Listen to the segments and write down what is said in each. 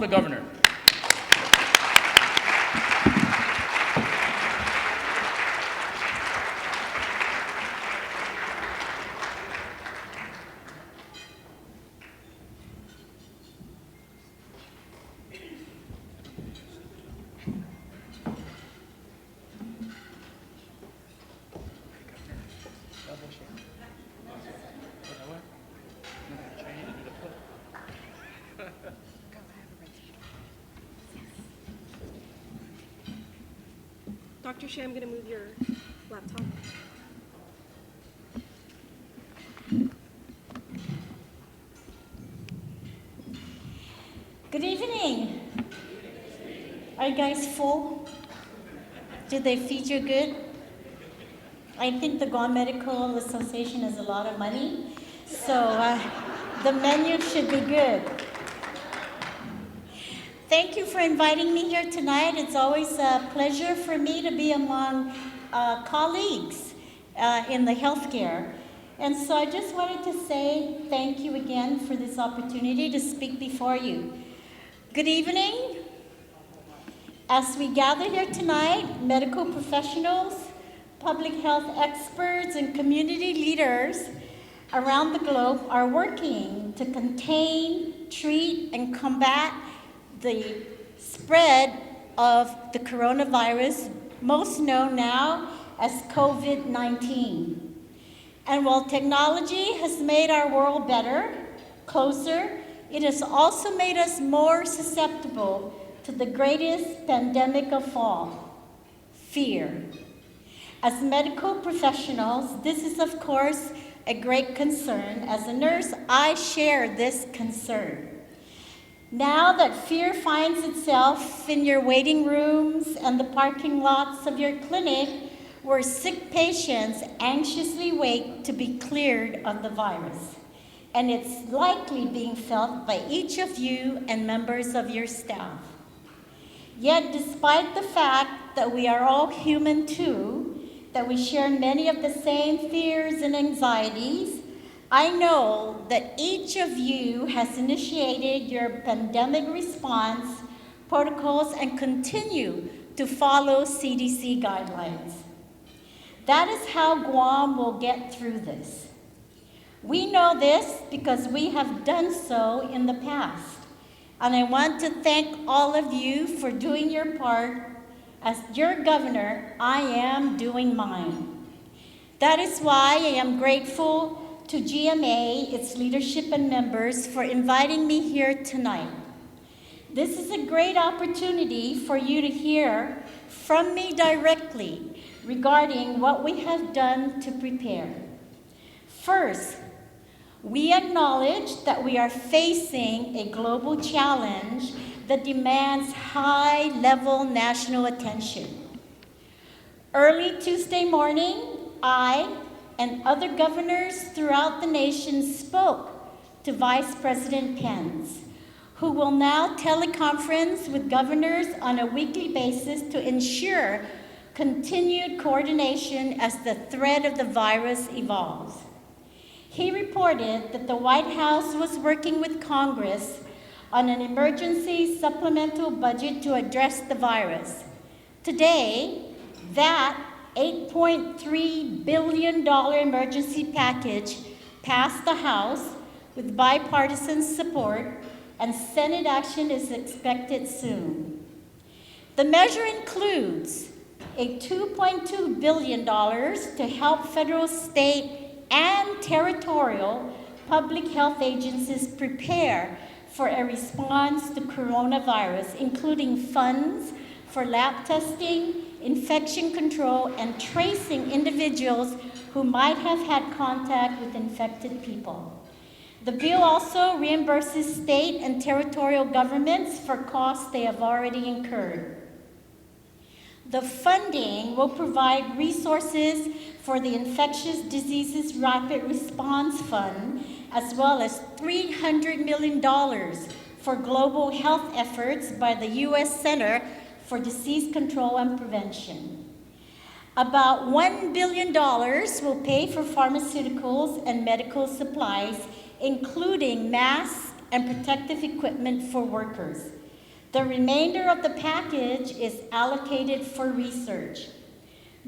the governor. Dr. Sheih, I'm going to move your laptop. Good evening. Are you guys full? Did they feed you good? I think the Guam Medical Association has a lot of money, so the menu should be good. Thank you for inviting me here tonight. It's always a pleasure for me to be among colleagues in the healthcare. And so I just wanted to say thank you again for this opportunity to speak before you. Good evening. As we gather here tonight, medical professionals, public health experts, and community leaders around the globe are working to contain, treat, and combat the spread of the coronavirus, most known now as COVID-19. And while technology has made our world better, closer, it has also made us more susceptible to the greatest pandemic of all, fear. As medical professionals, this is of course a great concern. As a nurse, I share this concern. Now that fear finds itself in your waiting rooms and the parking lots of your clinic, where sick patients anxiously wait to be cleared of the virus. And it's likely being felt by each of you and members of your staff. Yet, despite the fact that we are all human too, that we share many of the same fears and anxieties, I know that each of you has initiated your pandemic response protocols and continue to follow CDC guidelines. That is how Guam will get through this. We know this because we have done so in the past. And I want to thank all of you for doing your part. As your governor, I am doing mine. That is why I am grateful to GMA, its leadership and members, for inviting me here tonight. This is a great opportunity for you to hear from me directly regarding what we have done to prepare. First, we acknowledge that we are facing a global challenge that demands high-level national attention. Early Tuesday morning, I and other governors throughout the nation spoke to Vice President Pence, who will now teleconference with governors on a weekly basis to ensure continued coordination as the threat of the virus evolves. He reported that the White House was working with Congress on an emergency supplemental budget to address the virus. Today, that $8.3 billion emergency package passed the House with bipartisan support, and Senate action is expected soon. The measure includes a $2.2 billion to help federal, state, and territorial public health agencies prepare for a response to coronavirus, including funds for lab testing, infection control, and tracing individuals who might have had contact with infected people. The bill also reimburses state and territorial governments for costs they have already incurred. The funding will provide resources for the Infectious Diseases Rapid Response Fund, as well as $300 million for global health efforts by the U.S. Center for Disease Control and Prevention. About $1 billion will pay for pharmaceuticals and medical supplies, including masks and protective equipment for workers. The remainder of the package is allocated for research.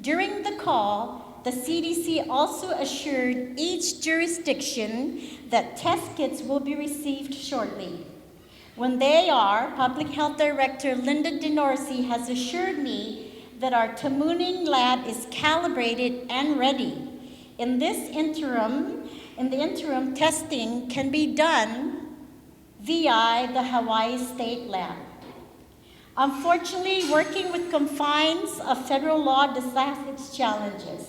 During the call, the CDC also assured each jurisdiction that test kits will be received shortly. When they are, Public Health Director Linda DeNorsi has assured me that our Tamuning lab is calibrated and ready. In the interim, testing can be done via the Hawaii State Lab. Unfortunately, working with confines of federal law does have its challenges.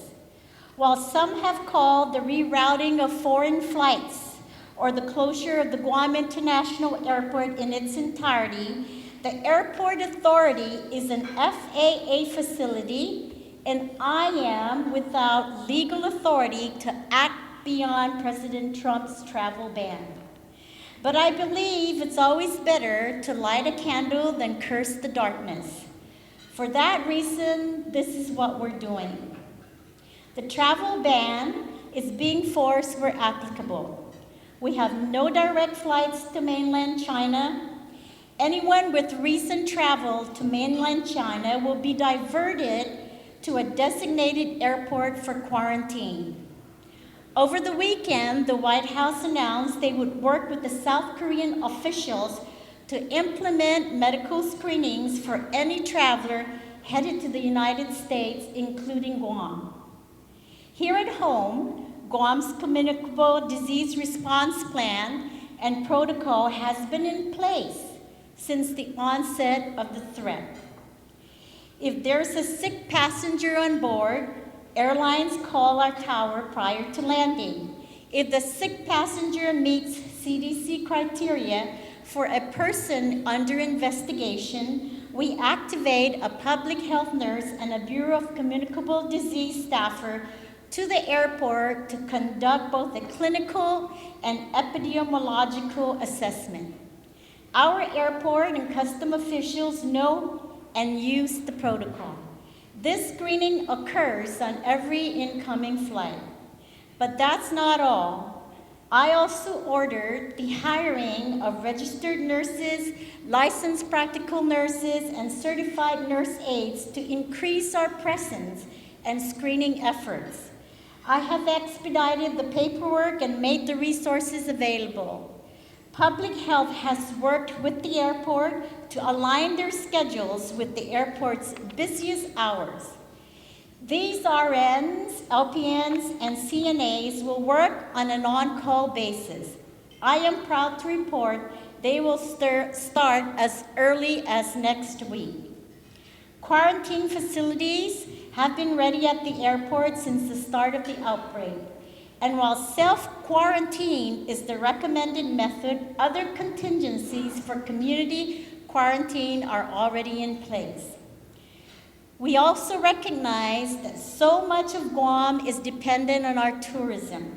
While some have called the rerouting of foreign flights or the closure of the Guam International Airport in its entirety, the airport authority is an FAA facility, and I am without legal authority to act beyond President Trump's travel ban. But I believe it's always better to light a candle than curse the darkness. For that reason, this is what we're doing. The travel ban is being forced where applicable. We have no direct flights to mainland China. Anyone with recent travel to mainland China will be diverted to a designated airport for quarantine. Over the weekend, the White House announced they would work with the South Korean officials to implement medical screenings for any traveler headed to the United States, including Guam. Here at home, Guam's Communicable Disease Response Plan and protocol has been in place since the onset of the threat. If there's a sick passenger on board, airlines call our tower prior to landing. If the sick passenger meets CDC criteria for a person under investigation, we activate a public health nurse and a Bureau of Communicable Disease staffer to the airport to conduct both a clinical and epidemiological assessment. Our airport and custom officials know and use the protocol. This screening occurs on every incoming flight. But that's not all. I also ordered the hiring of registered nurses, licensed practical nurses, and certified nurse aides to increase our presence and screening efforts. I have expedited the paperwork and made the resources available. Public Health has worked with the airport to align their schedules with the airport's busiest hours. These RNs, LPNs, and CNAs will work on an on-call basis. I am proud to report they will start as early as next week. Quarantine facilities have been ready at the airport since the start of the outbreak. And while self-quarantine is the recommended method, other contingencies for community quarantine are already in place. We also recognize that so much of Guam is dependent on our tourism,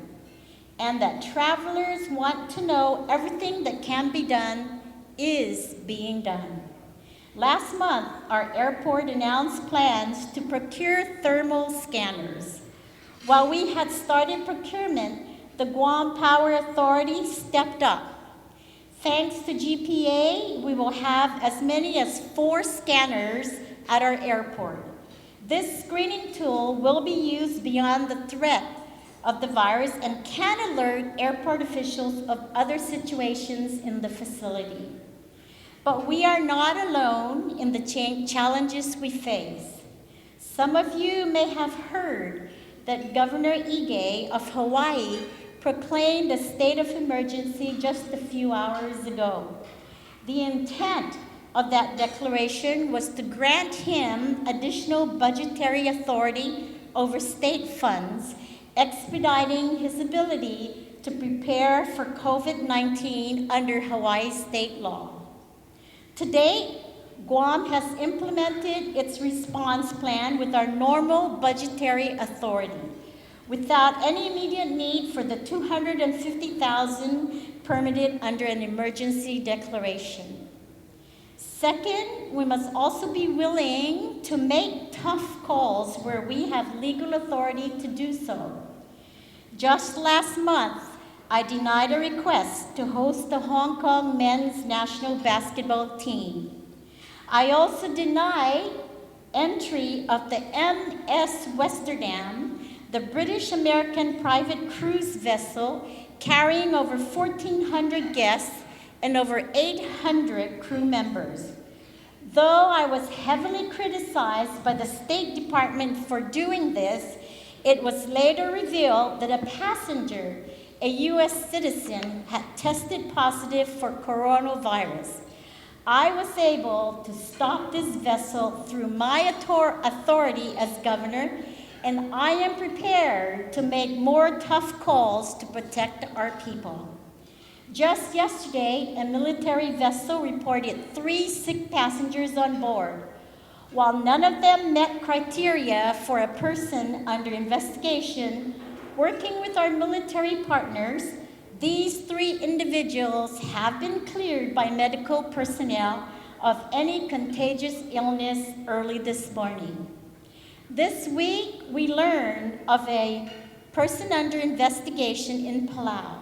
and that travelers want to know everything that can be done is being done. Last month, our airport announced plans to procure thermal scanners. While we had started procurement, the Guam Power Authority stepped up. Thanks to GPA, we will have as many as 4 scanners at our airport. This screening tool will be used beyond the threat of the virus and can alert airport officials of other situations in the facility. But we are not alone in the challenges we face. Some of you may have heard that Governor Ige of Hawaii proclaimed a state of emergency just a few hours ago. The intent of that declaration was to grant him additional budgetary authority over state funds, expediting his ability to prepare for COVID-19 under Hawaii state law. To date, Guam has implemented its response plan with our normal budgetary authority, without any immediate need for the $250,000 permitted under an emergency declaration. Second, we must also be willing to make tough calls where we have legal authority to do so. Just last month, I denied a request to host the Hong Kong men's national basketball team. I also deny entry of the MS Westerdam, the British-American private cruise vessel carrying over 1,400 guests and over 800 crew members. Though I was heavily criticized by the State Department for doing this, it was later revealed that a passenger, a U.S. citizen, had tested positive for coronavirus. I was able to stop this vessel through my authority as governor, and I am prepared to make more tough calls to protect our people. Just yesterday, a military vessel reported 3 sick passengers on board. While none of them met criteria for a person under investigation, working with our military partners, these 3 individuals have been cleared by medical personnel of any contagious illness early this morning. This week, we learned of a person under investigation in Palau.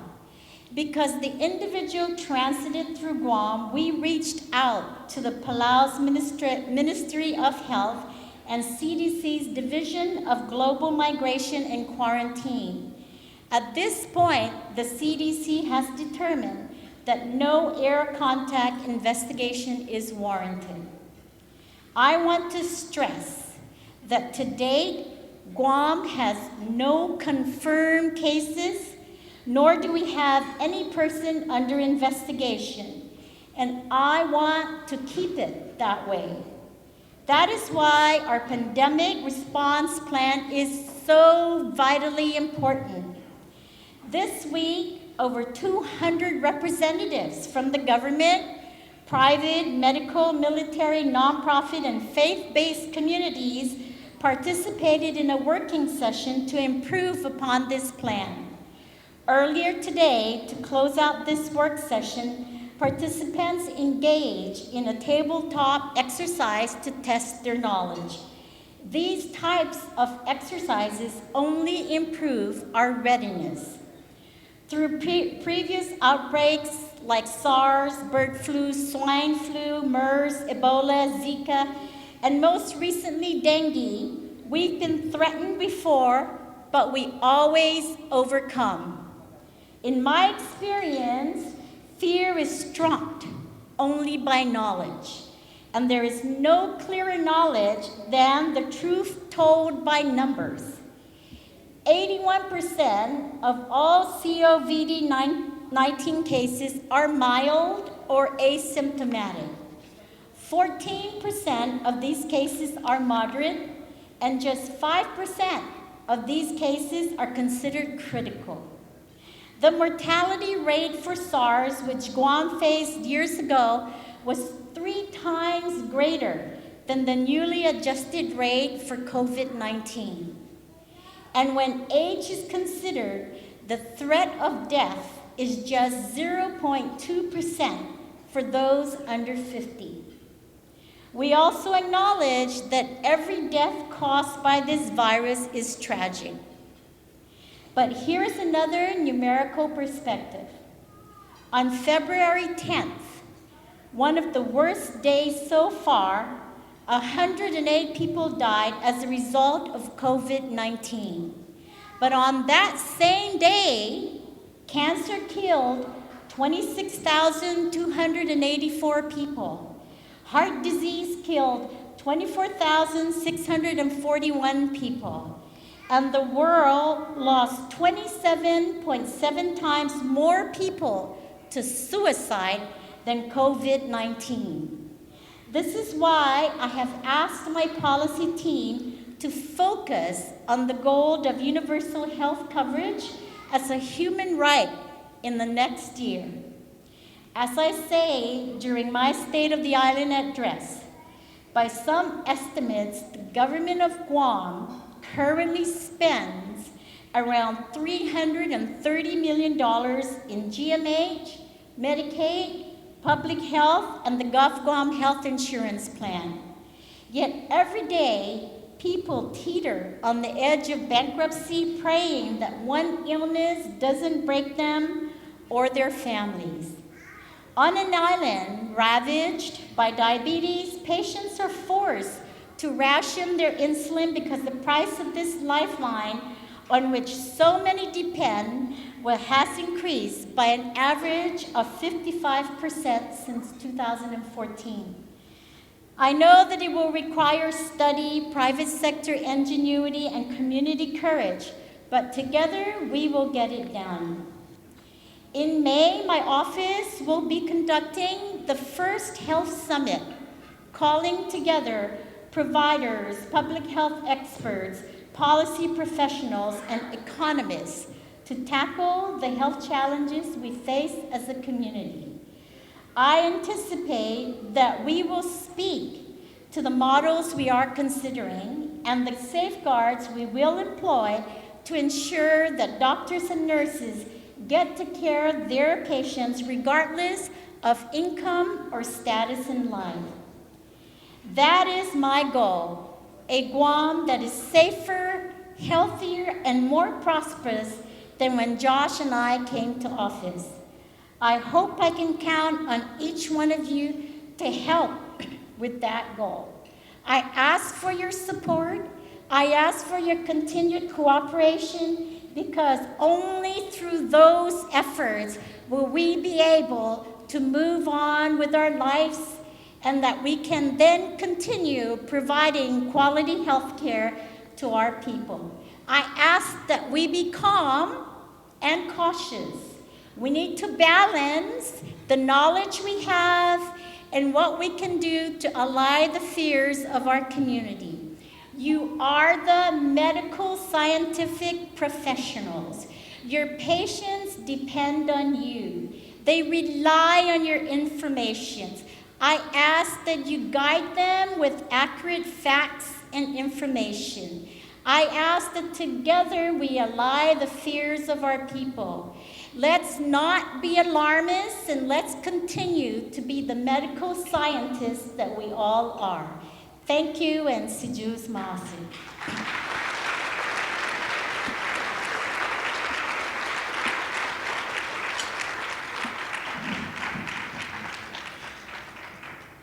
Because the individual transited through Guam, we reached out to the Palau's Ministry of Health and CDC's Division of Global Migration and Quarantine. At this point, the CDC has determined that no air contact investigation is warranted. I want to stress that to date, Guam has no confirmed cases, nor do we have any person under investigation, and I want to keep it that way. That is why our pandemic response plan is so vitally important. This week, over 200 representatives from the government, private, medical, military, nonprofit, and faith-based communities participated in a working session to improve upon this plan. Earlier today, to close out this work session, participants engaged in a tabletop exercise to test their knowledge. These types of exercises only improve our readiness. Through previous outbreaks like SARS, bird flu, swine flu, MERS, Ebola, Zika, and most recently dengue, we've been threatened before, but we always overcome. In my experience, fear is trumped only by knowledge, and there is no clearer knowledge than the truth told by numbers. 81% of all COVID-19 cases are mild or asymptomatic. 14% of these cases are moderate, and just 5% of these cases are considered critical. The mortality rate for SARS, which Guam faced years ago, was 3 times greater than the newly adjusted rate for COVID-19. And when age is considered, the threat of death is just 0.2% for those under 50. We also acknowledge that every death caused by this virus is tragic. But here's another numerical perspective. On February 10th, one of the worst days so far, 108 people died as a result of COVID-19. But on that same day, cancer killed 26,284 people. Heart disease killed 24,641 people. And the world lost 27.7 times more people to suicide than COVID-19. This is why I have asked my policy team to focus on the goal of universal health coverage as a human right in the next year. As I say during my State of the Island address, by some estimates, the government of Guam currently spends around $330 million in GMH, Medicaid, public health, and the Guam Health Insurance Plan. Yet every day, people teeter on the edge of bankruptcy, praying that one illness doesn't break them or their families. On an island ravaged by diabetes, patients are forced to ration their insulin because the price of this lifeline on which so many depend has increased by an average of 55% since 2014. I know that it will require study, private sector ingenuity, and community courage, but together we will get it done. In May, my office will be conducting the first health summit, calling together providers, public health experts, policy professionals, and economists to tackle the health challenges we face as a community. I anticipate that we will speak to the models we are considering and the safeguards we will employ to ensure that doctors and nurses get to care of their patients regardless of income or status in life. That is my goal, a Guam that is safer, healthier, and more prosperous than when Josh and I came to office. I hope I can count on each one of you to help with that goal. I ask for your support. I ask for your continued cooperation, because only through those efforts will we be able to move on with our lives, and that we can then continue providing quality health care to our people. I ask that we be calm and cautious. We need to balance the knowledge we have and what we can do to allay the fears of our community. You are the medical scientific professionals. Your patients depend on you. They rely on your information. I ask that you guide them with accurate facts and information. I ask that together we allay the fears of our people. Let's not be alarmists, and let's continue to be the medical scientists that we all are. Thank you, and Sijus Maasi.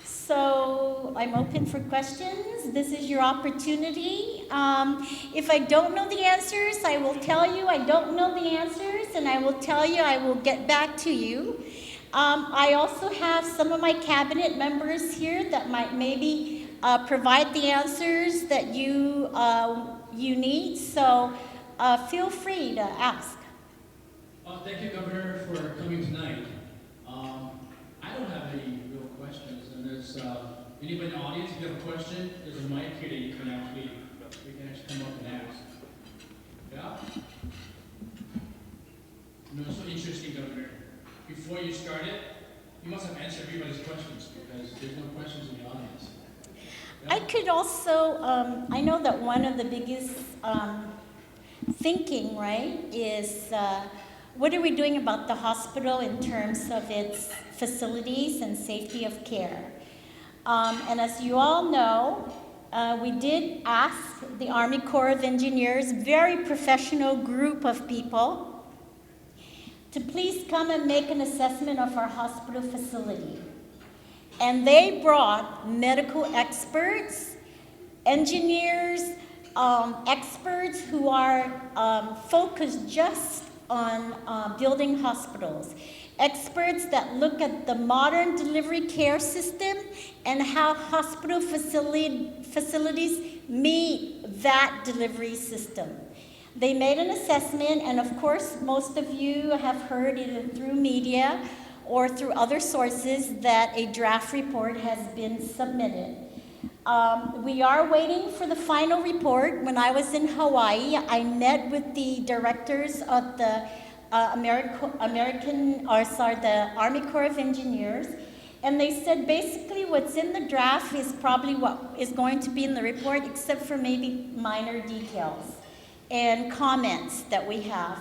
So I'm open for questions. This is your opportunity. If I don't know the answers, I will tell you I don't know the answers, and I will tell you I will get back to you. I also have some of my cabinet members here that might maybe provide the answers that you need. So feel free to ask. Thank you, Governor, for coming tonight. I don't have any real questions, and there's anybody in the audience, if you have a question, there's a mic here that you can actually come up and ask. Yeah? No, it's so interesting, Governor. Before you started, you must have answered everybody's questions, because there's no questions in the audience. Yeah? I could also, I know that one of the biggest thinking, right, is what are we doing about the hospital in terms of its facilities and safety of care? And as you all know, we did ask the Army Corps of Engineers, very professional group of people, to please come and make an assessment of our hospital facility. And they brought medical experts, engineers, experts who are focused just on building hospitals. Experts that look at the modern delivery care system and how hospital facilities meet that delivery system. They made an assessment, and of course, most of you have heard either through media or through other sources that a draft report has been submitted. We are waiting for the final report. When I was in Hawaii, I met with the directors of the the Army Corps of Engineers, and they said basically what's in the draft is probably what is going to be in the report, except for maybe minor details and comments that we have.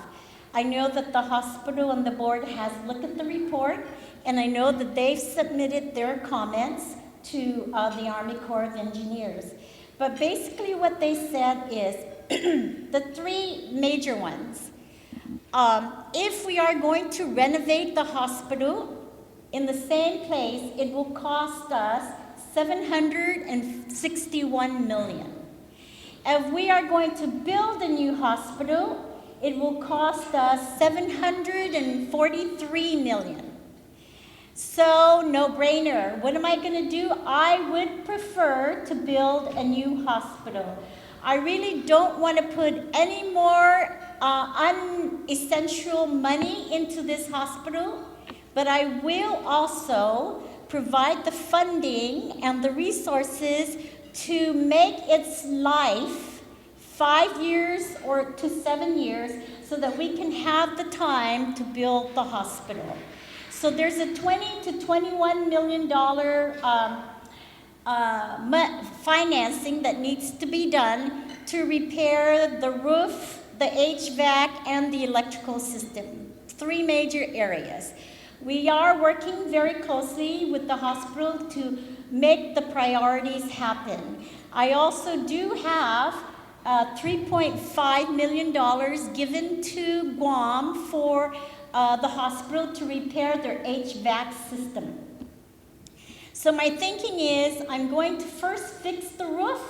I know that the hospital and the board has looked at the report, and I know that they've submitted their comments to the Army Corps of Engineers. But basically what they said is the three major ones. If we are going to renovate the hospital, in the same place, it will cost us $761 million. If we are going to build a new hospital, it will cost us $743 million. So, no brainer. What am I going to do? I would prefer to build a new hospital. I really don't want to put any more unessential money into this hospital, but I will also provide the funding and the resources to make its life 5 years or to 7 years so that we can have the time to build the hospital. So there's a $20 to $21 million financing that needs to be done to repair the roof, the HVAC, and the electrical system. 3 major areas. We are working very closely with the hospital to make the priorities happen. I also do have $3.5 million given to Guam for the hospital to repair their HVAC system. So my thinking is I'm going to first fix the roof,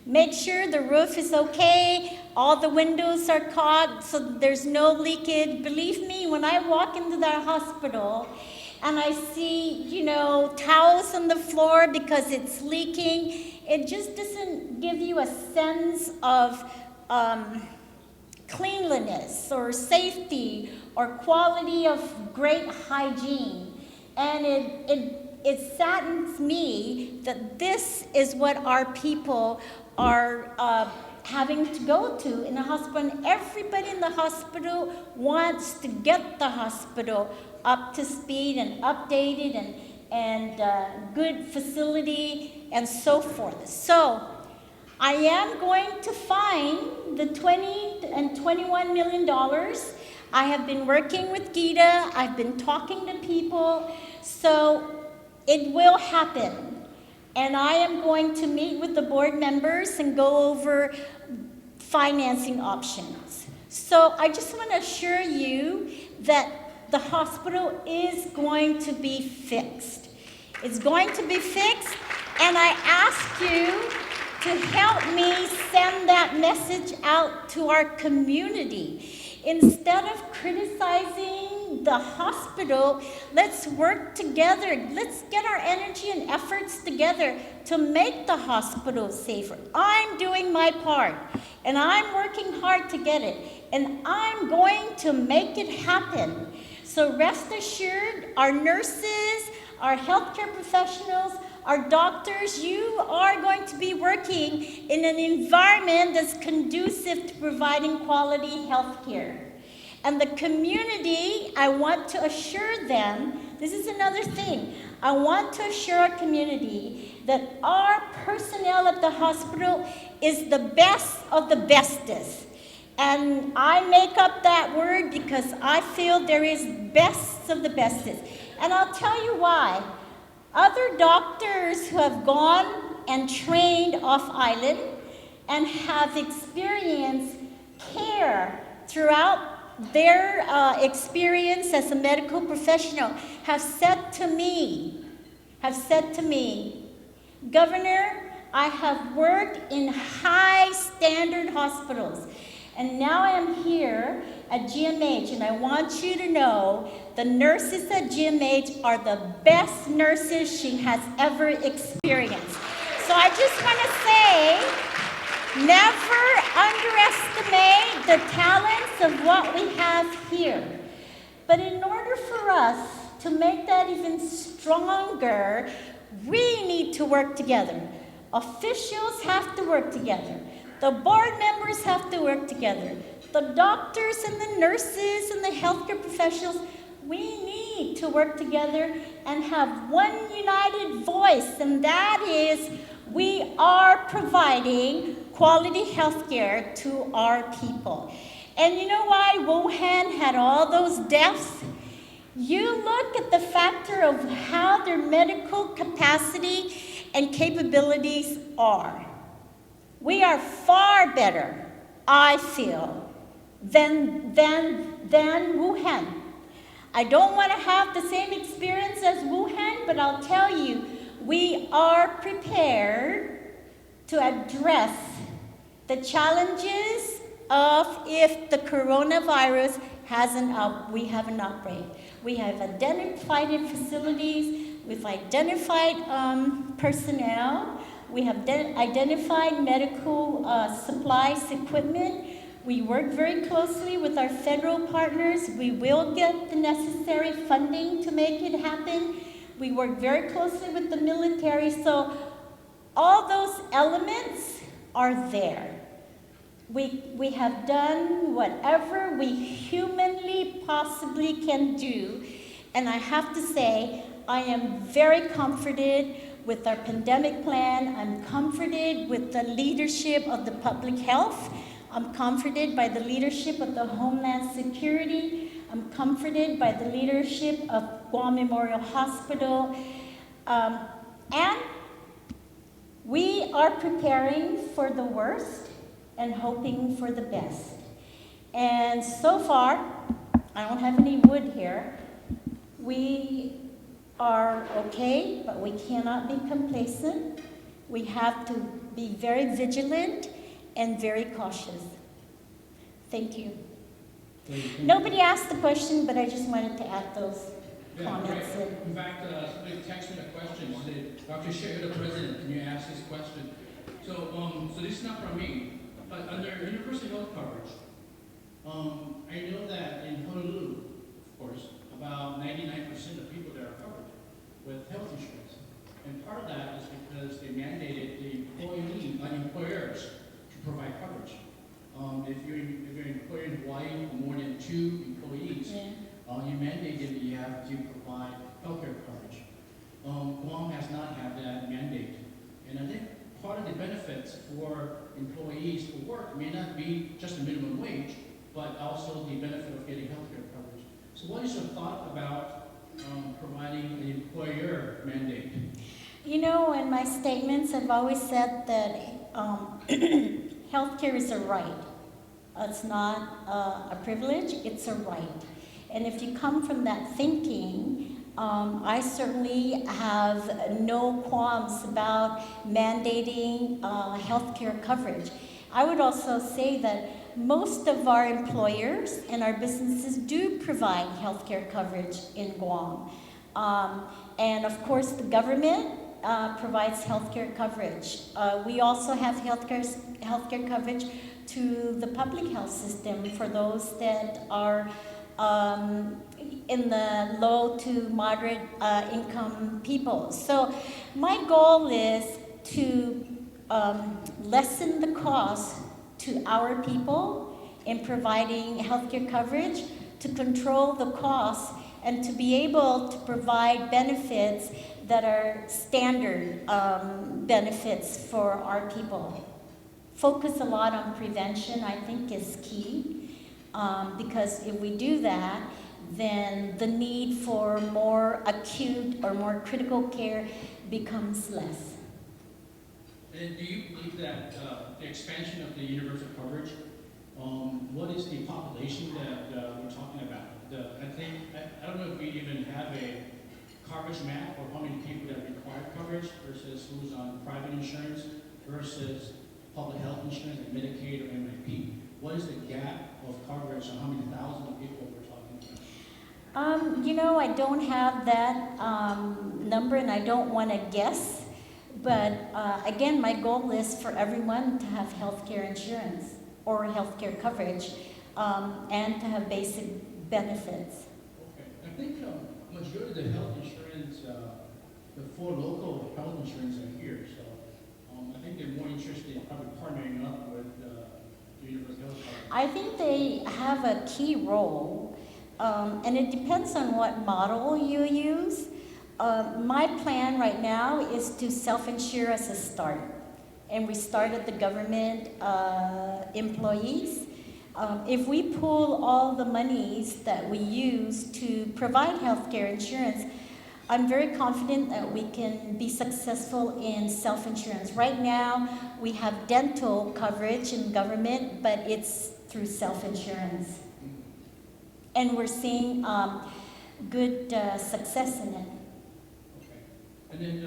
make sure the roof is okay, all the windows are caulked so there's no leakage. Believe me, when I walk into that hospital and I see, towels on the floor because it's leaking, it just doesn't give you a sense of cleanliness or safety or quality of great hygiene. And it saddens me that this is what our people are having to go to in the hospital. And everybody in the hospital wants to get the hospital up to speed and updated and good facility and so forth. So I am going to find the $20 and $21 million. I have been working with Gita. I've been talking to people. So it will happen. And I am going to meet with the board members and go over financing options. So I just want to assure you that the hospital is going to be fixed. It's going to be fixed, and I ask you to help me send that message out to our community. Instead of criticizing the hospital, let's work together. Let's get our energy and efforts together to make the hospital safer. I'm doing my part, and I'm working hard to get it, and I'm going to make it happen. So rest assured, our nurses, our healthcare professionals, our doctors, you are going to be working in an environment that's conducive to providing quality health care. And the community, I want to assure them, this is another thing, I want to assure our community that our personnel at the hospital is the best of the bestest. And I make up that word because I feel there is best of the bestest. And I'll tell you why. Other doctors who have gone and trained off island and have experienced care throughout their experience as a medical professional have said to me, Governor, I have worked in high standard hospitals, and now I am here at GMH, and I want you to know the nurses at GMH are the best nurses she has ever experienced. So I just want to say, never underestimate the talents of what we have here. But in order for us to make that even stronger, we need to work together. Officials have to work together. The board members have to work together. The doctors and the nurses and the healthcare professionals, we need to work together and have one united voice, and that is we are providing quality health care to our people. And you know why Wuhan had all those deaths? You look at the factor of how their medical capacity and capabilities are. We are far better, I feel, than Wuhan. I don't want to have the same experience as Wuhan, but I'll tell you, we are prepared to address the challenges of if the coronavirus we have an outbreak. We have identified facilities, we've identified personnel, we have identified medical supplies, equipment. We work very closely with our federal partners. We will get the necessary funding to make it happen. We work very closely with the military. So all those elements are there. We have done whatever we humanly possibly can do. And I have to say, I am very comforted with our pandemic plan. I'm comforted with the leadership of the public health. I'm comforted by the leadership of the Homeland Security. I'm comforted by the leadership of Guam Memorial Hospital. And we are preparing for the worst and hoping for the best. And so far, I don't have any wood here, we are okay, but we cannot be complacent. We have to be very vigilant and very cautious. Thank you. Nobody asked the question, but I just wanted to add those comments. Great. In fact, somebody texted me a question. Said, Dr. Sheih, the president, can you ask this question? So this is not from me, but under universal health coverage, I know that in Honolulu, of course, about 99% of people there are covered with health insurance. And part of that is because they mandated the employers to provide coverage. If you're an employer in Hawaii with more than 2 employees, you mandated that you have to provide healthcare coverage. Guam has not had that mandate. And I think part of the benefits for employees to work may not be just a minimum wage, but also the benefit of getting healthcare coverage. So what is your thought about providing an employer mandate? You know, in my statements, I've always said that healthcare is a right. It's not a privilege, it's a right. And if you come from that thinking, I certainly have no qualms about mandating healthcare coverage. I would also say that most of our employers and our businesses do provide healthcare coverage in Guam. And of course, the government provides healthcare coverage. We also have healthcare coverage to the public health system for those that are in the low to moderate income people. So my goal is to lessen the cost to our people in providing healthcare coverage, to control the costs, and to be able to provide benefits that are standard benefits for our people. Focus a lot on prevention, I think, is key, because if we do that, then the need for more acute or more critical care becomes less. And do you believe that the expansion of the universal coverage, what is the population that we're talking about? I don't know if we even have a coverage map or how many people that require coverage versus who's on private insurance versus public health insurance like Medicaid or MIP. What is the gap of coverage on how many thousands of people we're talking about? You know, I don't have that number and I don't want to guess. But again, my goal is for everyone to have health care insurance or health care coverage and to have basic benefits. Okay. I think majority of the health insurance, the 4 local health insurance are here. So I think they're more interested in probably partnering up with the universal health coverage. I think they have a key role, and it depends on what model you use. My plan right now is to self-insure as a start. And we started the government employees. If we pool all the monies that we use to provide healthcare insurance, I'm very confident that we can be successful in self-insurance. Right now, we have dental coverage in government, but it's through self-insurance. And we're seeing good success in it. Okay. And then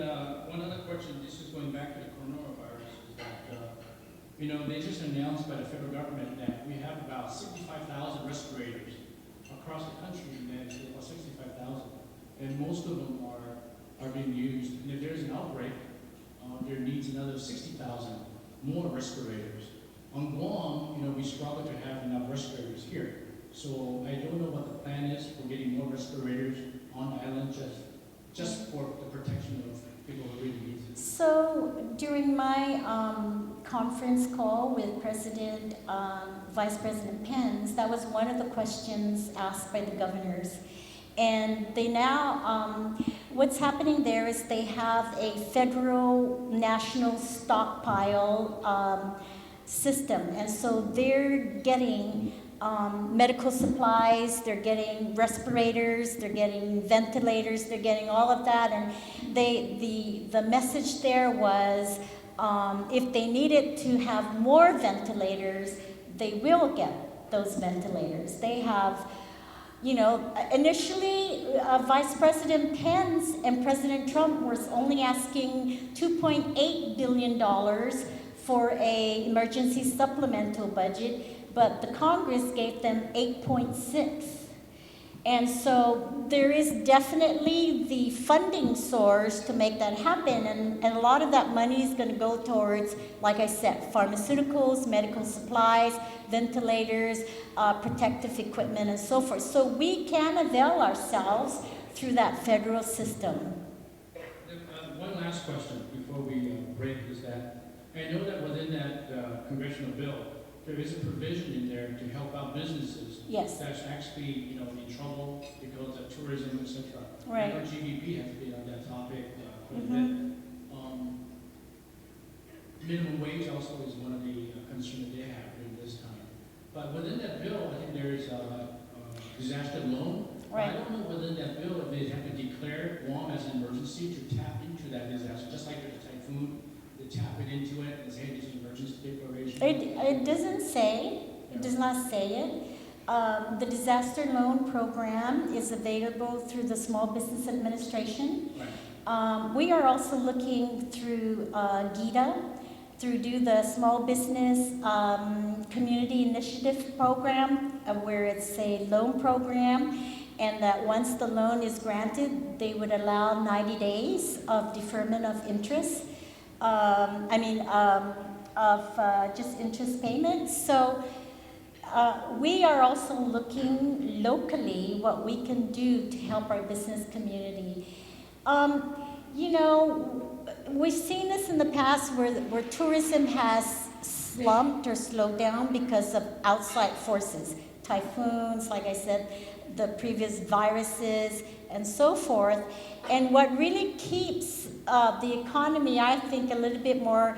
one other question, this is going back to the coronavirus, is that, they just announced by the federal government that we have about 65,000 respirators across the country in the United States, about 65,000. And most of them are being used. And if there's an outbreak, there needs another 60,000 more respirators. On Guam, we struggle to have enough respirators here. So I don't know what the plan is for getting more respirators on the island just for the protection of people who really need it. So during my conference call with Vice President Pence, that was one of the questions asked by the governors. And they now, what's happening there is they have a federal national stockpile system. And so they're getting medical supplies, they're getting respirators, they're getting ventilators, they're getting all of that. And the message there was if they needed to have more ventilators, they will get those ventilators. They have, initially Vice President Pence and President Trump was only asking $2.8 billion for an emergency supplemental budget, but the Congress gave them 8.6. And so there is definitely the funding source to make that happen, and a lot of that money is going to go towards, like I said, pharmaceuticals, medical supplies, ventilators, protective equipment, and so forth. So we can avail ourselves through that federal system. One last question before we break is that I know that within that congressional bill, there is a provision in there to help out businesses. Yes. That's actually, in trouble because of tourism, etc. Right. I know GDP has been on that topic quite a bit. Minimum wage also is one of the concerns that they have during this time. But within that bill, I think there is a disaster loan. Right. I don't know within that bill if they have to declare Guam as an emergency to tap into that disaster, just like there's a typhoon. Tap it into it and say this is emergency declaration? It doesn't say. It does not say it. The disaster loan program is available through the Small Business Administration. Right. We are also looking through GIDA, through the Small Business Community Initiative Program, where it's a loan program, and that once the loan is granted, they would allow 90 days of deferment of interest. Just interest payments. So we are also looking locally what we can do to help our business community. We've seen this in the past where tourism has slumped or slowed down because of outside forces, typhoons, like I said, the previous viruses, and so forth. And what really keeps the economy, I think, a little bit more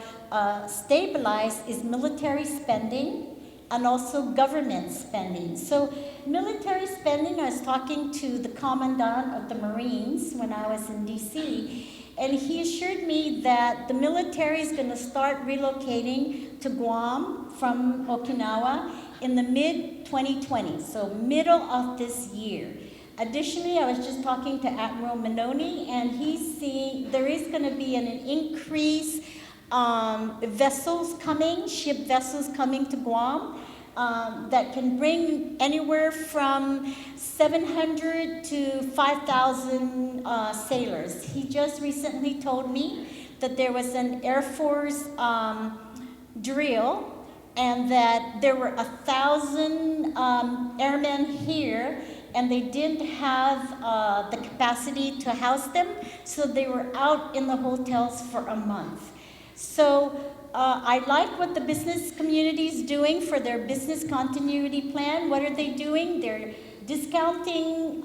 stabilized is military spending and also government spending. So military spending, I was talking to the commandant of the Marines when I was in DC, and he assured me that the military is going to start relocating to Guam from Okinawa in the mid-2020, so middle of this year. Additionally, I was just talking to Admiral Manoni, and he's seeing there is going to be an increase ship vessels coming to Guam that can bring anywhere from 700 to 5,000 sailors. He just recently told me that there was an Air Force drill, and that there were 1,000 airmen here, and they didn't have the capacity to house them, so they were out in the hotels for a month. So I like what the business community is doing for their business continuity plan. What are they doing? They're discounting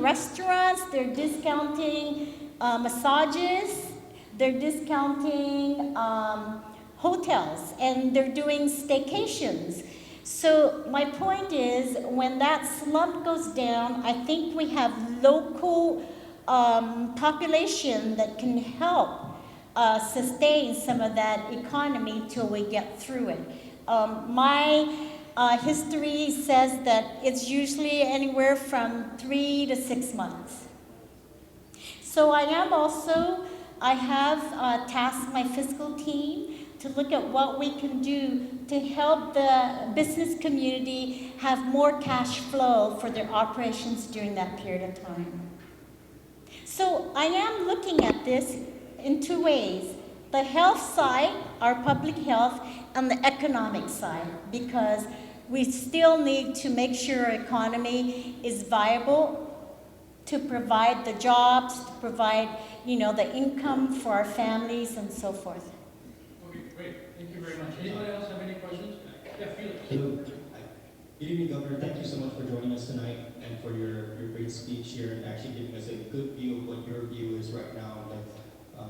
restaurants, they're discounting massages, they're discounting hotels, and they're doing staycations. So my point is, when that slump goes down, I think we have local population that can help sustain some of that economy till we get through it. My history says that it's usually anywhere from 3 to 6 months. So I have tasked my fiscal team to look at what we can do to help the business community have more cash flow for their operations during that period of time. So I am looking at this in two ways: the health side, our public health, and the economic side, because we still need to make sure our economy is viable to provide the jobs, to provide, the income for our families and so forth. Okay, great. Thank you very much. Anybody else have any questions? Yeah, Felix. Hello. Hi. Good evening, Governor. Thank you so much for joining us tonight and for your great speech here and actually giving us a good view of what your view is right now with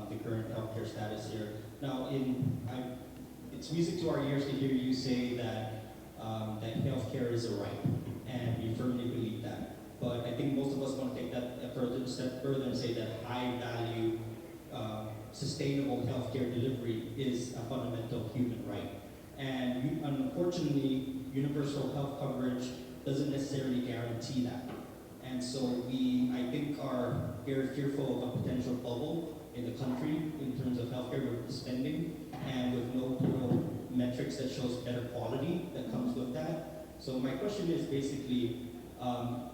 the current healthcare status here. Now, it's music to our ears to hear you say that healthcare is a right, and we firmly believe that. But I think most of us want to take that a step further and say that high-value, sustainable healthcare delivery is a fundamental human right. And unfortunately, universal health coverage doesn't necessarily guarantee that. And so I think, are very fearful of a potential bubble in the country in terms of healthcare spending, and with no real metrics that shows better quality that comes with that. So my question is basically,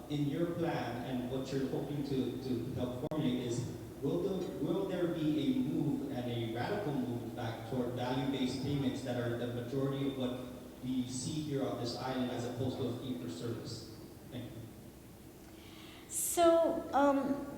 in your plan and what you're hoping to help formulate is, will there be a move and a radical move back toward value-based payments that are the majority of what we see here on this island, as opposed to a fee-for-service? Thank you. So,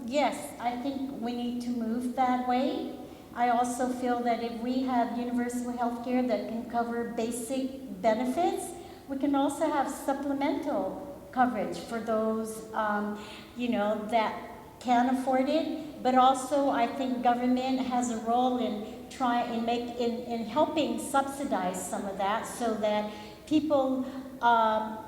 yes, I think we need to move that way. I also feel that if we have universal health care that can cover basic benefits, we can also have supplemental coverage for those, that can afford it. But also, I think government has a role in in helping subsidize some of that, so that people, I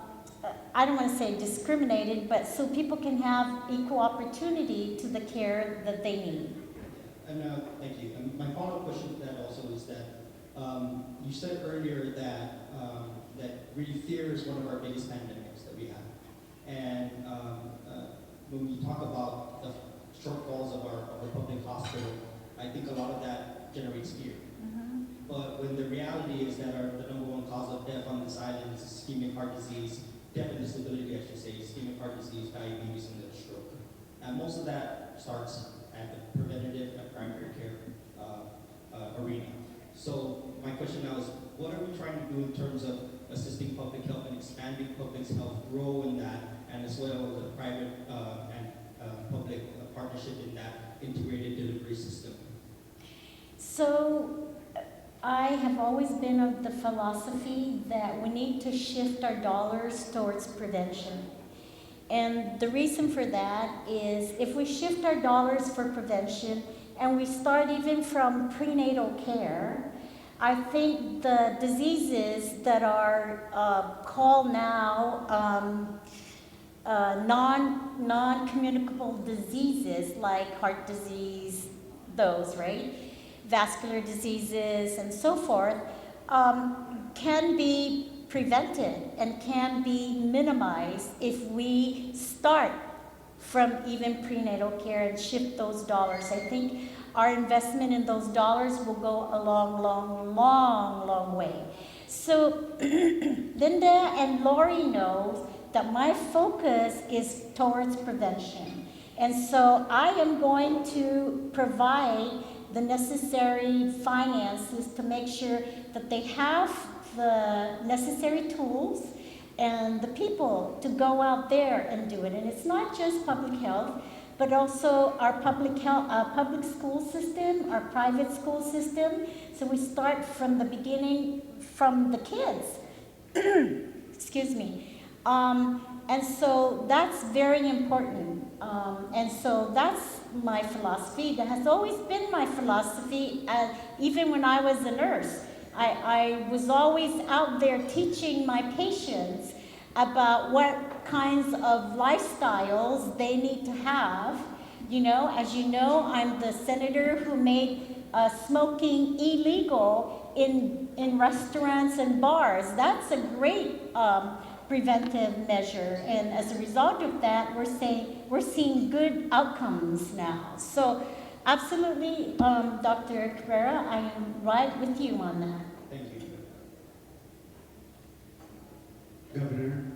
don't want to say discriminated, but so people can have equal opportunity to the care that they need. And thank you. And my follow-up question to that also is that you said earlier that really fear is one of our biggest pandemics that we have. And when we talk about the shortfalls of our public hospital, I think a lot of that generates fear. Mm-hmm. But when the reality is that the number one cause of death on this island is ischemic heart disease, death and disability, I should say, ischemic heart disease, diabetes, and then stroke. And most of that starts at the preventative and primary care arena. So my question now is, what are we trying to do in terms of assisting public health and expanding public health role in that, and as well as the private and public partnership in that integrated delivery system? So I have always been of the philosophy that we need to shift our dollars towards prevention. And the reason for that is, if we shift our dollars for prevention and we start even from prenatal care, I think the diseases that are called now non-communicable diseases, like heart disease, those, right? Vascular diseases and so forth, can be prevented and can be minimized if we start from even prenatal care and shift those dollars. I think our investment in those dollars will go a long way. So Linda and Lori knows that my focus is towards prevention. And so I am going to provide the necessary finances to make sure that they have the necessary tools and the people to go out there and do it. And it's not just public health, but also our public school system, our private school system. So we start from the beginning, from the kids. Excuse me. And so that's very important. And so that's my philosophy. That has always been my philosophy, even when I was a nurse. I was always out there teaching my patients about what kinds of lifestyles they need to have. You know, as you know, I'm the senator who made smoking illegal in restaurants and bars. That's a great preventive measure, and as a result of that, we're seeing good outcomes now. So, absolutely, Dr. Cabrera, I am right with you on that. Thank you. Governor.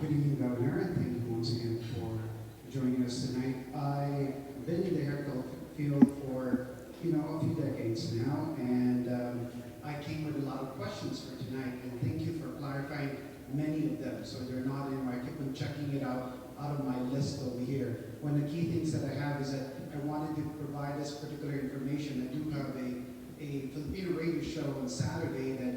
Good evening, Governor, and thank you once again for joining us tonight. I've been in the health field for, a few decades now, and I came with a lot of questions for tonight, and thank you for clarifying many of them, so they're not in my, I keep on checking it out of my list over here. One of the key things that I have is that I wanted to provide this particular information. I do have a Filipino radio show on Saturday that,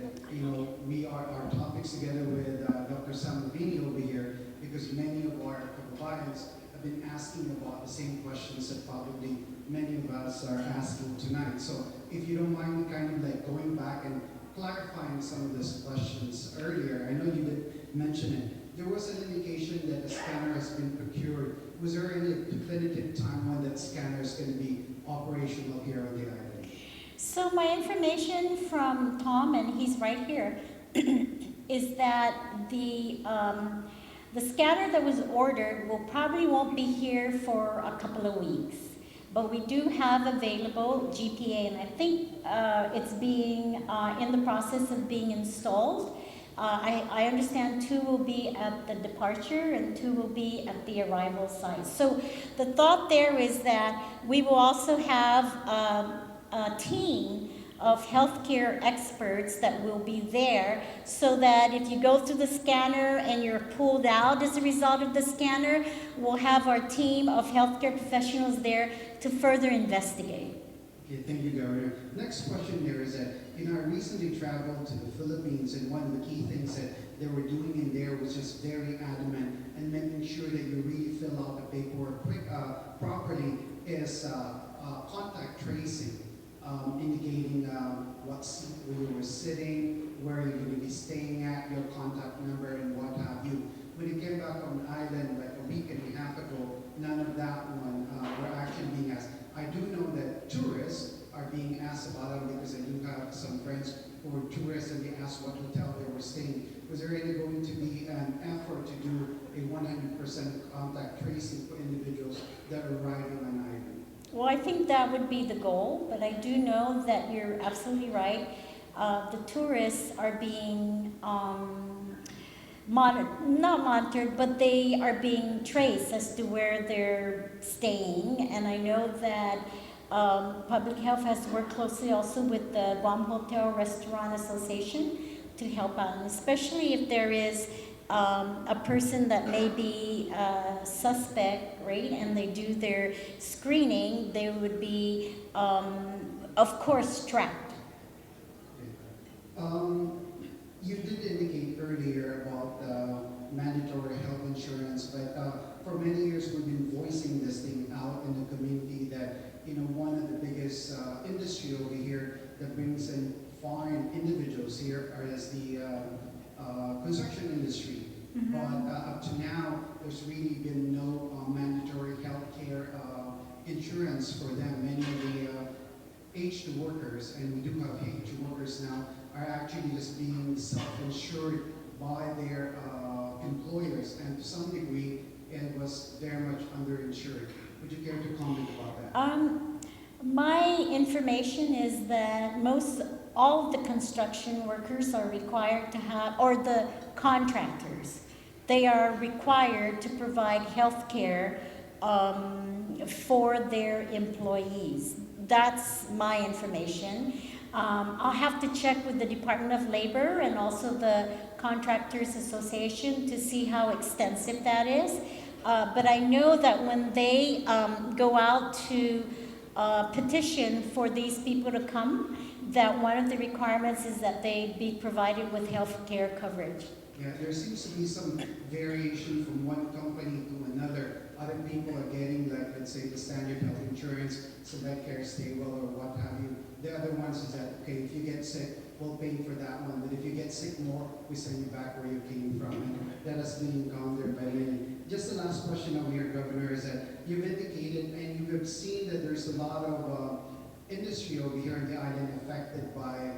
we are our topics together with Dr. Samavini over here, because many of our clients have been asking about the same questions that probably many of us are asking tonight. So if you don't mind kind of like going back and clarifying some of these questions earlier, I know you did mention it. There was an indication that a scanner has been procured. Was there any definitive timeline that scanner is going to be operational here on the island? So my information from Tom, and he's right here, is that the scanner that was ordered won't be here for a couple of weeks. But we do have available GPA, and I think it's being in the process of being installed. I understand 2 will be at the departure and 2 will be at the arrival site. So the thought there is that we will also have a team of healthcare experts that will be there, so that if you go through the scanner and you're pulled out as a result of the scanner, we'll have our team of healthcare professionals there to further investigate. Okay, thank you, Governor. Next question there is that, I recently traveled to the Philippines, and one of the key things that they were doing in there was just very adamant and making sure that you really fill out the paperwork properly is contact tracing. Indicating what seat you were sitting, where you're going to be staying at, your contact number, and what have you. When you came back on the island like a week and a half ago, none of that one were actually being asked. I do know that tourists are being asked about them, because I do have some friends who were tourists and they asked what hotel they were staying. Was there any going to be an effort to do a 100% contact tracing for individuals that are arriving on the island? Well, I think that would be the goal, but I do know that you're absolutely right. The tourists are being not monitored, but they are being traced as to where they're staying. And I know that Public Health has worked closely also with the Guam Hotel Restaurant Association to help out, and especially if there is a person that may be suspect, right, and they do their screening, they would be, of course, tracked. You did indicate earlier about mandatory health insurance, but for many years we've been voicing this thing out in the community that, one of the biggest industry over here that brings in foreign individuals here is the construction industry. Mm-hmm. But up to now, there's really been no mandatory health care insurance for them. Many of the aged workers, and we do have aged workers now, are actually just being self-insured by their employers, and to some degree, it was very much underinsured. Would you care to comment about that? My information is that all of the construction workers are required to have, or the contractors, they are required to provide health care for their employees. That's my information. I'll have to check with the Department of Labor and also the Contractors Association to see how extensive that is. But I know that when they go out to petition for these people to come, that one of the requirements is that they be provided with health care coverage. Yeah, there seems to be some variation from one company to another. Other people are getting, like, let's say, the standard health insurance, Select Care, Stable, or what have you. The other ones is that, okay, if you get sick, we'll pay for that one. But if you get sick more, we send you back where you came from. And that has been encountered by many. just the last question over here, Governor, is that you've indicated and you have seen that there's a lot of industry over here on the island affected by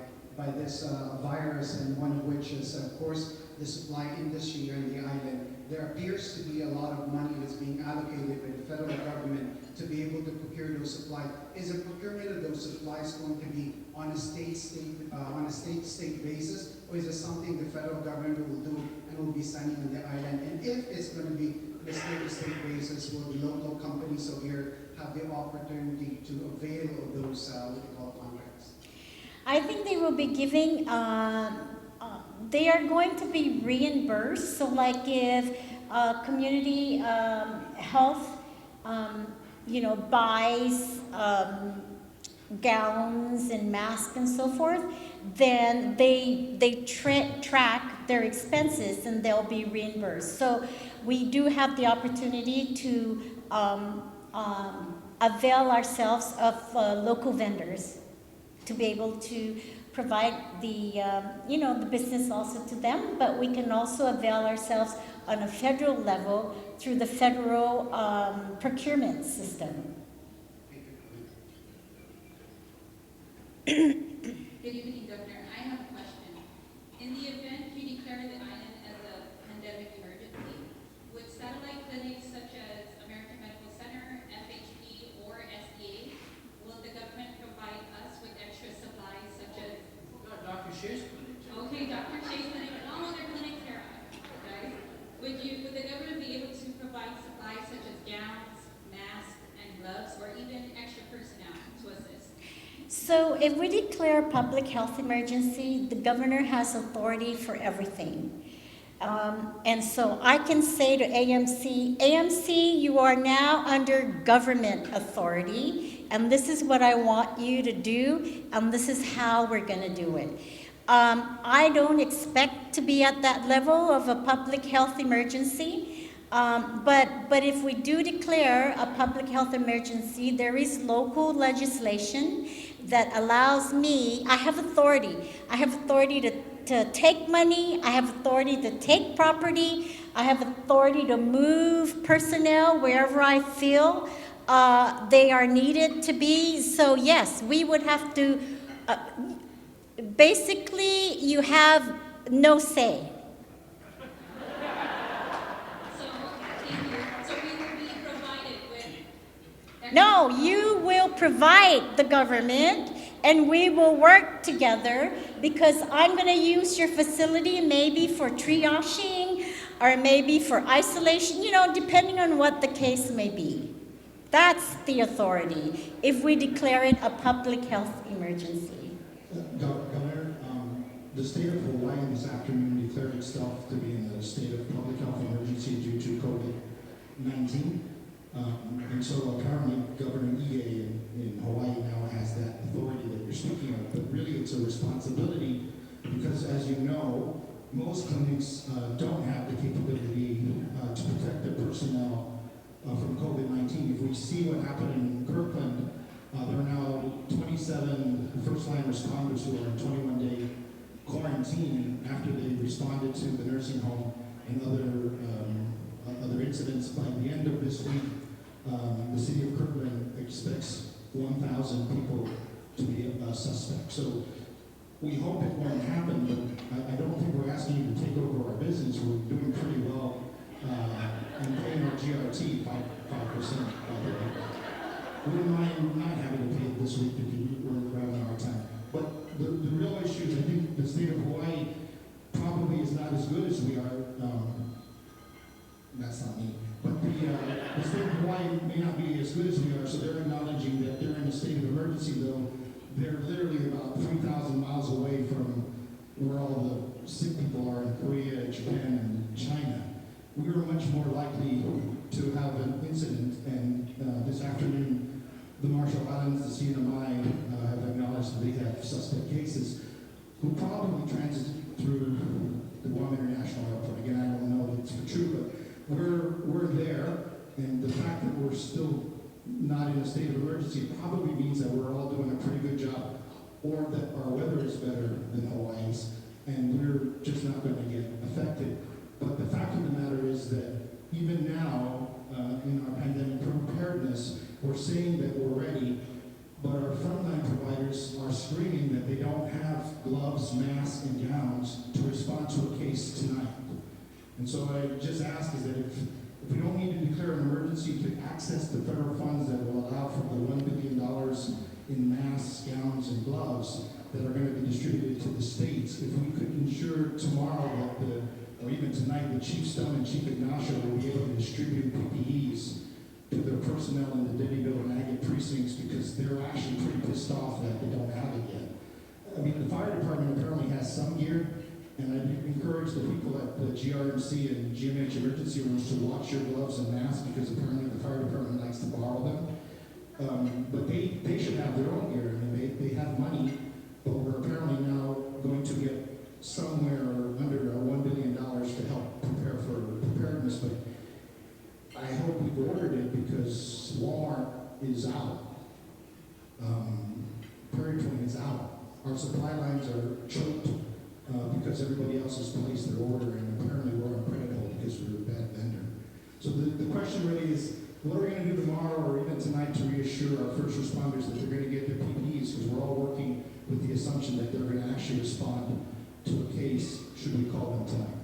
this virus, and one of which is, of course, the supply industry here on the island. There appears to be a lot of money that's being allocated by the federal government to be able to procure those supplies. Is the procurement of those supplies going to be on a state basis, or is it something the federal government will do and will be sending on the island? And if it's going to be on a state-to-state basis, will the local companies over here have the opportunity to avail of those what we call contracts? I think they will be giving, they are going to be reimbursed. So like if community health, buys gowns and masks and so forth, then they track their expenses and they'll be reimbursed. So we do have the opportunity to avail ourselves of local vendors to be able to provide the business also to them, but we can also avail ourselves on a federal level through the federal procurement system. Good evening, Governor. I have a question. In the event you declare the island as a pandemic emergency, would satellite clinics such as American Medical Center, FHP, or SDA, will the government provide us with extra supplies such as... Dr. Sheih's clinic. Okay, Dr. Sheih's clinic and all other clinics here, guys. Would the government be able to provide supplies such as gowns, masks, and gloves, or even extra personnel to assist? So if we declare a public health emergency, the governor has authority for everything. And so I can say to AMC, you are now under government authority, and this is what I want you to do, and this is how we're going to do it. I don't expect to be at that level of a public health emergency, but if we do declare a public health emergency, there is local legislation that allows me, I have authority. I have authority to take money, I have authority to take property, I have authority to move personnel wherever I feel they are needed to be. So yes, we would have to, basically you have no say. So we will be provided with... No, you will provide the government and we will work together, because I'm going to use your facility maybe for triaging or maybe for isolation, depending on what the case may be. That's the authority if we declare it a public health emergency. Governor, the state of Hawaii this afternoon declared itself to be in a state of public health emergency due to COVID-19. And so apparently Governor Ie in Hawaii now has that authority that you're speaking of, but really it's a responsibility because, as you know, most clinics don't have the capability to protect their personnel from COVID-19. If we see what happened in Kirkland, there are now 27 first-line responders who are in 21-day quarantine after they responded to the nursing home and other incidents. By the end of this week, the city of Kirkland expects 1,000 people to be suspect. So we hope it won't happen, but I don't think we're asking you to take over our business. We're doing pretty well and paying our GRT 5%, by the way. We wouldn't mind not having to pay it this week if you were having a hard time. But the real issue is I think the state of Hawaii probably is not as good as we are. That's not me. But the state of Hawaii may not be as good as we are, so they're acknowledging that they're in a state of emergency, though they're literally about 3,000 miles away from where all the sick people are in Korea, Japan, and China. We are much more likely to have an incident, and this afternoon, the Marshall Islands, the CNMI, have acknowledged that they have suspect cases who probably transit through the Guam International Airport. Again, I don't know if it's true, but we're there, and the fact that we're still not in a state of emergency probably means that we're all doing a pretty good job, or that our weather is better than Hawaii's, and we're just not going to get affected. But the fact of the matter is that even now, in our pandemic preparedness, we're saying that we're ready, but our frontline providers are screaming that they don't have gloves, masks, and gowns to respond to a case tonight. And so I just ask is that if we don't need to declare an emergency to access the federal funds that will allow for the $1 billion in masks, gowns, and gloves that are going to be distributed to the states, if we could ensure tomorrow that or even tonight, the Chief Stone and Chief Ignacio will be able to distribute PPEs to their personnel in the Dennyville and Agate precincts because they're actually pretty pissed off that they don't have it yet. I mean, the fire department apparently has some gear, and I'd encourage the people at the GRMC and GMH emergency rooms to watch your gloves and masks because apparently the fire department likes to borrow them. But they should have their own gear. I mean, they have money, but we're apparently now going to get somewhere under $1 billion to help prepare for preparedness. But I hope we've ordered it because Walmart is out. Prairie Point is out. Our supply lines are choked because everybody else has placed their order, and apparently we're unpredictable because we're a bad vendor. So the question really is, what are we going to do tomorrow or even tonight to reassure our first responders that they're going to get their PPEs, because we're all working with the assumption that they're going to actually respond to a case should we call them tonight?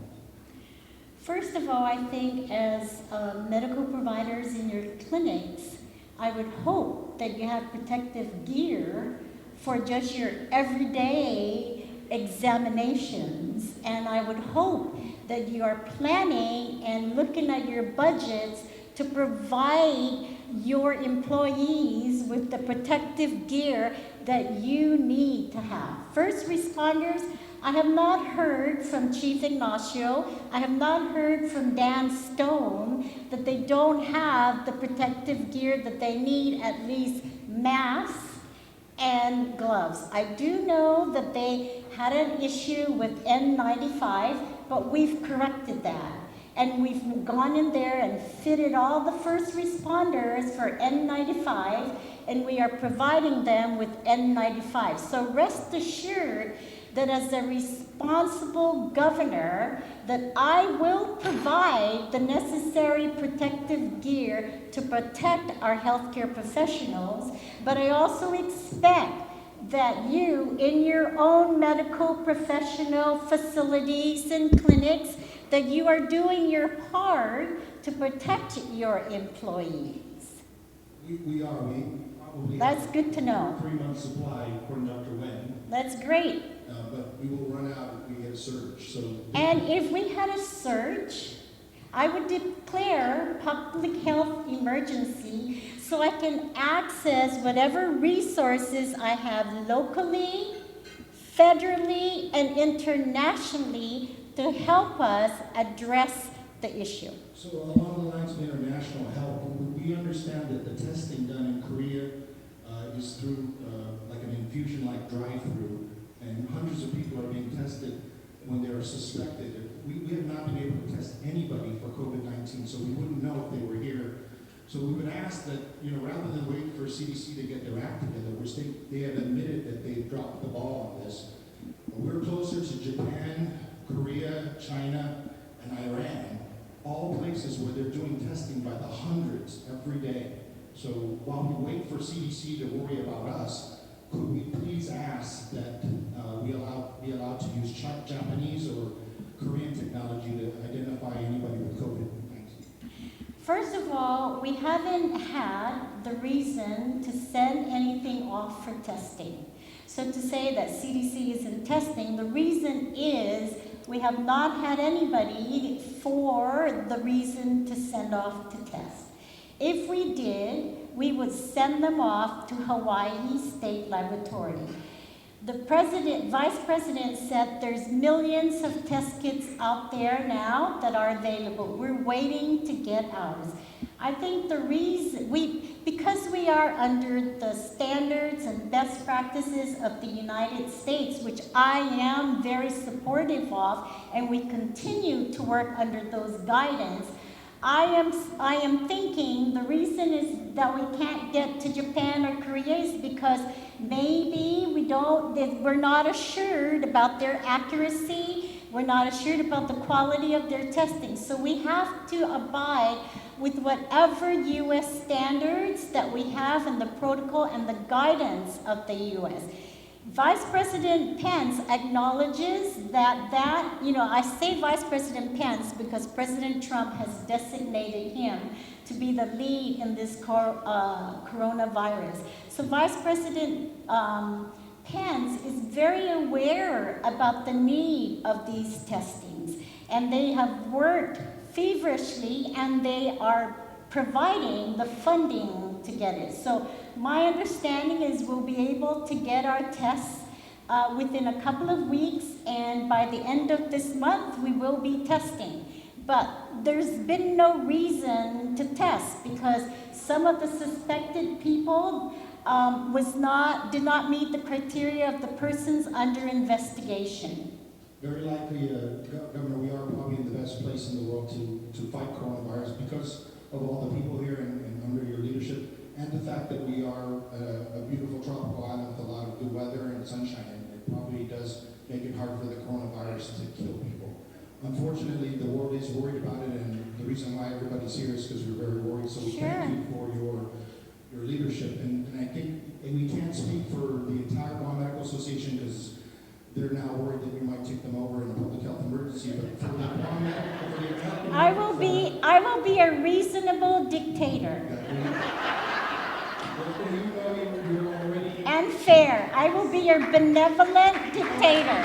First of all, I think as medical providers in your clinics, I would hope that you have protective gear for just your everyday examinations, and I would hope that you are planning and looking at your budgets to provide your employees with the protective gear that you need to have. First responders, I have not heard from Chief Ignacio, I have not heard from Dan Stone that they don't have the protective gear that they need, at least masks and gloves. I do know that they had an issue with N95, but we've corrected that. And we've gone in there and fitted all the first responders for N95, and we are providing them with N95. So rest assured that as a responsible governor, that I will provide the necessary protective gear to protect our healthcare professionals, but I also expect that you, in your own medical professional facilities and clinics, that you are doing your part to protect your employees. We are. We probably That's have good to know. 3-month supply, according to Dr. Wen, That's great. but we will run out if we get a surge. So, And if we had a surge, I would declare public health emergency so I can access whatever resources I have locally, federally, and internationally to help us address the issue. So along the lines of international help, we understand that the testing done in Korea is through like an infusion-like drive-through, and hundreds of people are being tested when they are suspected. We have not been able to test anybody for COVID-19, so we wouldn't know if they were here. So we would ask that, rather than wait for CDC to get their act together, which they have admitted that they've dropped the ball on this. We're closer to Japan, Korea, China, and Iran, all places where they're doing testing by the hundreds every day. So while we wait for CDC to worry about us, could we please ask that we be allowed to use Japanese or Korean technology to identify anybody with COVID-19? First of all, we haven't had the reason to send anything off for testing. So to say that CDC isn't testing, the reason is we have not had anybody for the reason to send off to test. If we did, we would send them off to Hawaii State Laboratory. The vice president said there's millions of test kits out there now that are available. We're waiting to get ours. I think the reason, because we are under the standards and best practices of the United States, which I am very supportive of, and we continue to work under those guidance, I am thinking the reason is that we can't get to Japan or Korea is because maybe we're not assured about their accuracy. We're not assured about the quality of their testing. So we have to abide with whatever U.S. standards that we have and the protocol and the guidance of the U.S. Vice President Pence acknowledges that I say Vice President Pence because President Trump has designated him to be the lead in this coronavirus. So Vice President Pence is very aware about the need of these testings, and they have worked feverishly, and they are providing the funding to get it. So my understanding is we'll be able to get our tests within a couple of weeks, and by the end of this month, we will be testing. But there's been no reason to test because some of the suspected people did not meet the criteria of the persons under investigation. Very likely, Governor, we are probably in the best place in the world to fight coronavirus because of all the people here and under your leadership, and the fact that we are a beautiful tropical island with a lot of good weather and sunshine, and it probably does make it hard for the coronavirus to kill people. Unfortunately, the world is worried about it, and the reason why everybody's here is because we're very worried. So we thank you for your leadership, and I think we can't speak for the entire Guam Medical Association because they're now worried that we might take them over in a public health emergency. But for the Guam Medical, I will be a reasonable dictator. And fair. I will be your benevolent dictator.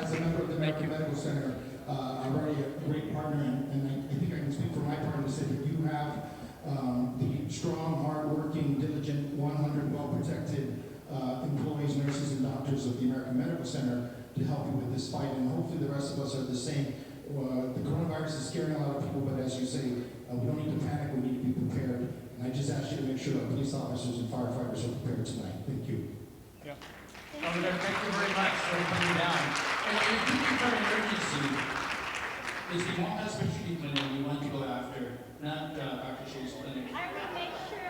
As a member of the American Medical Center, I'm already a great partner, and I think I can speak for my partner to say that you have the strong, hard-working, diligent, 100 well-protected employees, nurses, and doctors of the American Medical Center to help you with this fight, and hopefully the rest of us are the same. The coronavirus is scaring a lot of people, but as you say, we don't need to panic, we need to be prepared. And I just ask you to make sure our police officers and firefighters are prepared tonight. Thank you. Yeah. Governor, thank you very much for coming down. And if you declare an emergency, is the Guam Specialty Clinic you want to go after, not Dr. Shei's clinic? I will make sure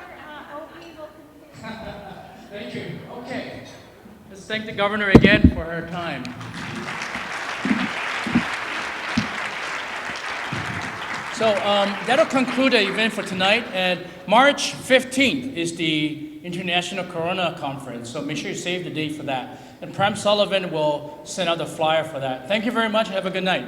OB will prepare. Thank you. Okay. Let's thank the governor again for her time. So that'll conclude the event for tonight. And March 15th is the International Corona Conference. So make sure you save the date for that. And Prime Sullivan will send out the flyer for that. Thank you very much. Have a good night.